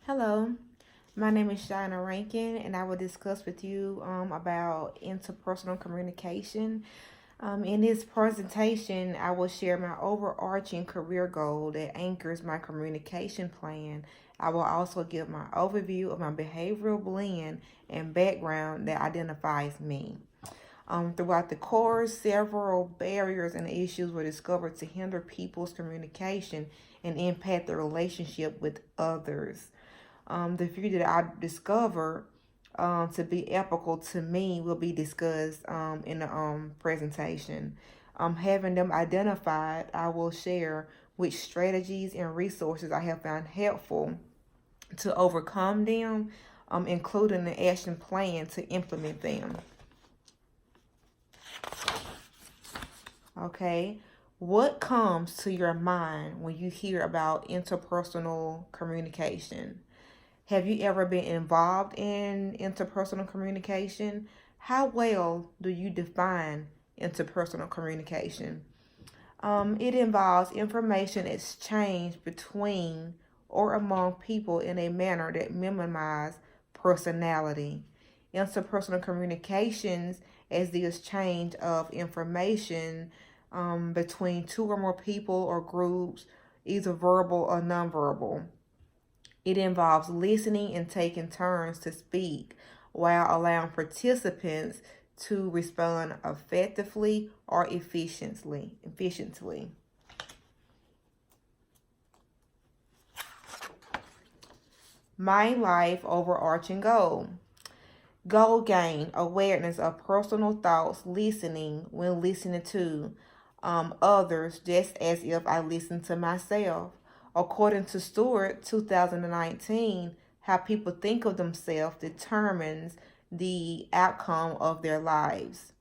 Hello, my name is Shaina Rankin, and I will discuss with you about interpersonal communication. In this presentation, I will share my overarching career goal that anchors my communication plan. I will also give my overview of my behavioral blend and background that identifies me. Throughout the course, several barriers and issues were discovered to hinder people's communication and impact their relationship with others. The few that I discovered to be epical to me will be discussed in the presentation. Having them identified, I will share which strategies and resources I have found helpful to overcome them, including an action plan to implement them. Okay, what comes to your mind when you hear about interpersonal communication? Have you ever been involved in interpersonal communication? How well do you define interpersonal communication? It involves information exchange between or among people in a manner that minimizes personality. Interpersonal communications as the exchange of information between two or more people or groups, either verbal or nonverbal. It involves listening and taking turns to speak while allowing participants to respond effectively or efficiently. My life overarching goal. Goal gain, awareness of personal thoughts, listening when listening to others, just as if I listen to myself. According to Stewart, 2019, how people think of themselves determines the outcome of their lives.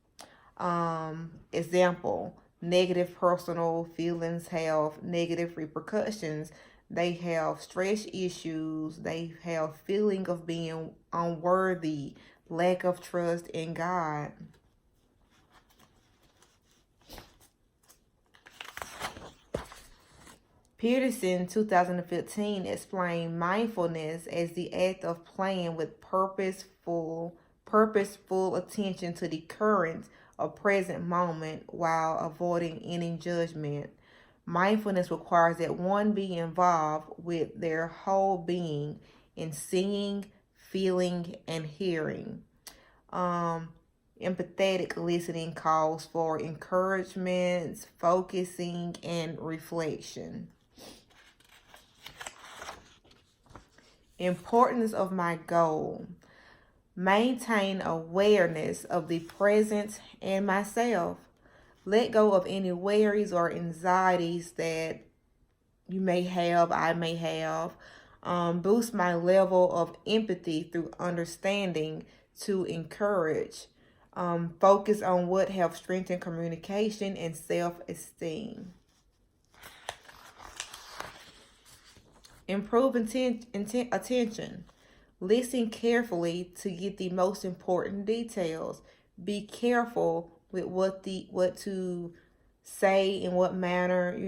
Example, negative personal feelings have negative repercussions. They have stress issues. They have feeling of being unworthy, lack of trust in God. Peterson, 2015, explained mindfulness as the act of playing with purposeful attention to the current or present moment while avoiding any judgment. Mindfulness requires that one be involved with their whole being in seeing, feeling, and hearing. Empathetic listening calls for encouragement, focusing, and reflection. Importance of my goal. Maintain awareness of the present and myself. Let go of any worries or anxieties that you may have, I may have. Boost my level of empathy through understanding to encourage. Focus on what helps strengthen communication and self-esteem. Improve attention. Listen carefully to get the most important details. Be careful with what to say in what manner.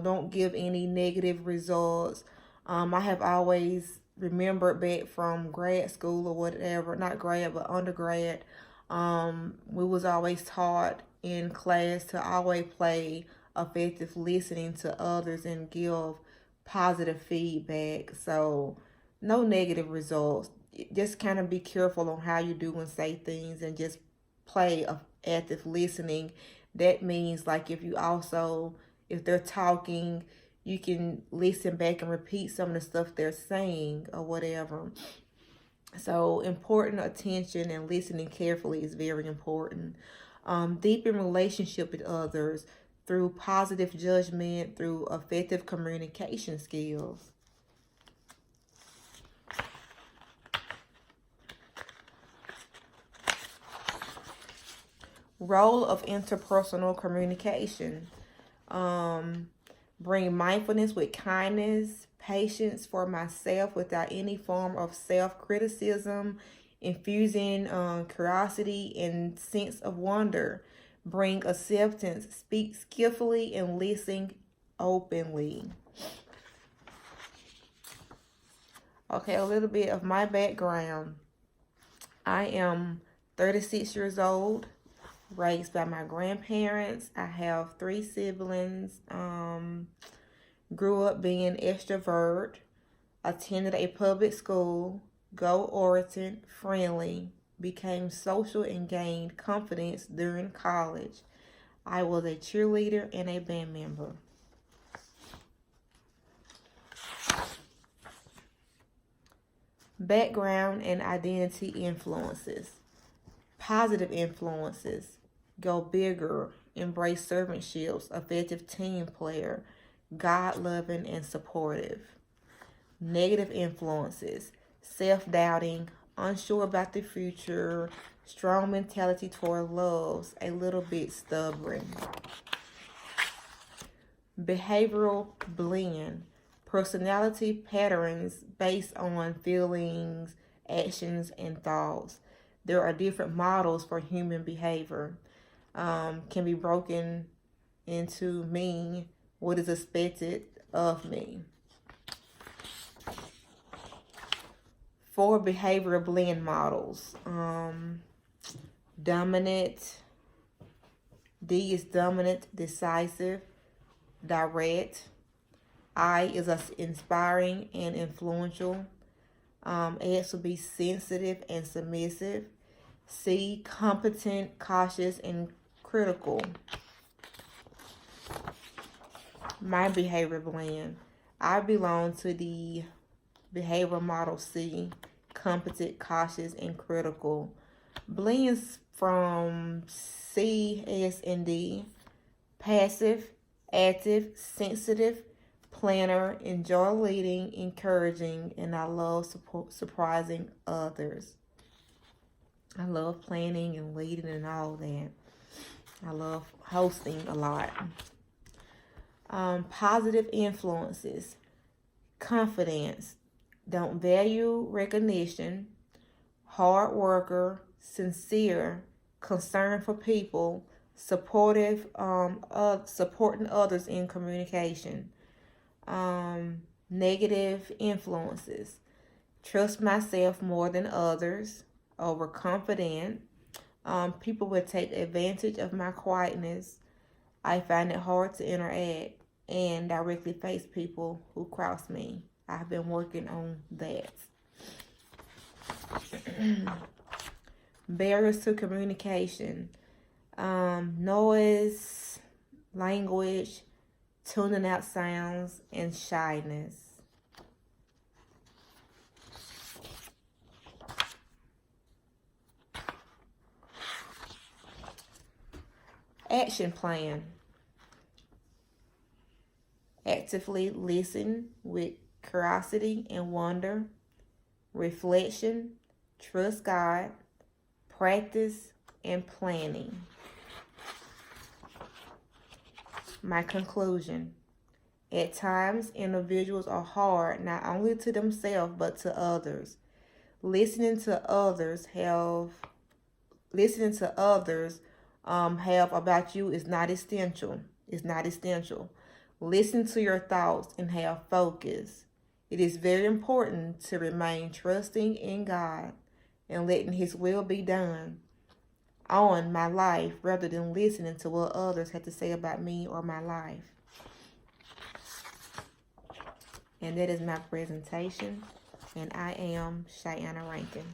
Don't give any negative results. I have always remembered back from grad school or whatever, not grad but undergrad. We was always taught in class to always play effective listening to others and give positive feedback. So no negative results. Just kind of be careful on how you do and say things, and just play active listening. That means like if they're talking, you can listen back and repeat some of the stuff they're saying or whatever. So important attention and listening carefully is very important. Deepen relationship with others through positive judgment, through effective communication skills. Role of interpersonal communication. Bring mindfulness with kindness, patience for myself without any form of self-criticism, infusing curiosity and sense of wonder. Bring acceptance, speak skillfully, and listen openly. Okay, a little bit of my background. I am 36 years old, raised by my grandparents. I have 3 siblings. Grew up being extrovert, attended a public school, go Oriented, friendly, became social and gained confidence during college. I was a cheerleader and a band member. Background and identity influences. Positive influences. Go bigger, embrace servantships, effective team player, God-loving and supportive. Negative influences. Self-doubting, unsure about the future, strong mentality toward loves, a little bit stubborn. Behavioral blend. Personality patterns based on feelings, actions, and thoughts. There are different models for human behavior. Can be broken into me, what is expected of me. 4 behavioral blend models. Dominant. D is dominant, decisive, direct. I is inspiring and influential. S will be sensitive and submissive. C, competent, cautious, and critical. My behavior blend. I belong to the behavioral model C, competent, cautious, and critical. Blends from C, S, and D. Passive, active, sensitive, planner, enjoy leading, encouraging, and I love surprising others. I love planning and leading and all that. I love hosting a lot. Positive influences. Confidence. Don't value recognition. Hard worker. Sincere. Concern for people. Supportive. Supporting others in communication. Negative influences. Trust myself more than others. Overconfident. People will take advantage of my quietness. I find it hard to interact and directly face people who cross me. I've been working on that. Barriers to communication. Noise, language, tuning out sounds, and shyness. Action plan. Actively listen with curiosity and wonder. Reflection, trust God, practice, and planning. My conclusion. At times, individuals are hard not only to themselves but to others. Listening to others have about you is not essential. It's not essential. Listen to your thoughts and have focus. It is very important to remain trusting in God and letting His will be done on my life rather than listening to what others have to say about me or my life. And that is my presentation. And I am Cheyenne Rankin.